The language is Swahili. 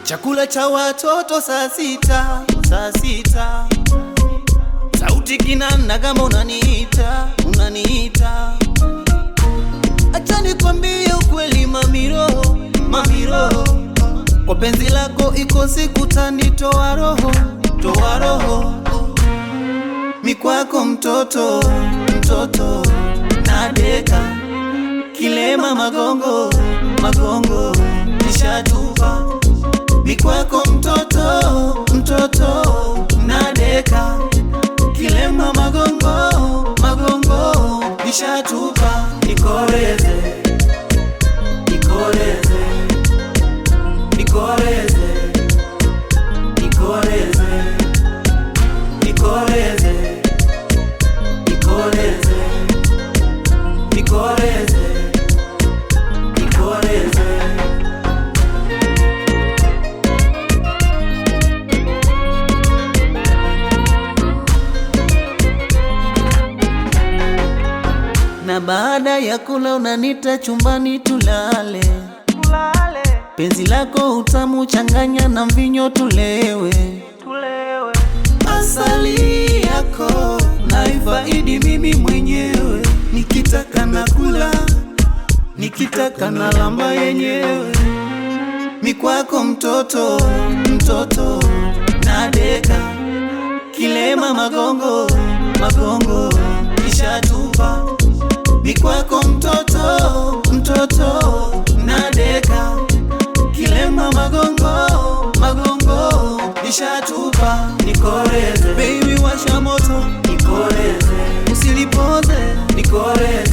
Chakula cha watoto saa sita, saa sita. Sauti kinanda kama unaniita, unaniita. Acha nikwambie ukweli mamiro, mamiro. Kwa penzi lako iko siku tanitoa roho, toa roho. Mikwako mtoto, mtoto nadeka. Kilema magongo, magongo nishatupa. Mikwako mtoto, mtoto nadeka. Kilema magongo, magongo nishatupa. Nikoreze, nikoreze, nikoreze, nikoreze, nikoreze, nikoreze, nikoreze, nikoreze. Na baada ya kula unanita chumbani tulale, tulale. Penzi lako utamu changanya na mvinyo tulewe, tulewe. Asali yako naifaidi mimi mwenyewe. Nikitaka na kula, nikitaka na lamba yenyewe. Mikwako mtoto, mtoto nadeka. Kilema magongo, magongo nishatupa. Mikwako mtoto, mtoto nadeka. Kilema magongo, magongo nishatupa. Nikoreze, baby washa moto. Nikoreze, usilipoze. Nikoreze.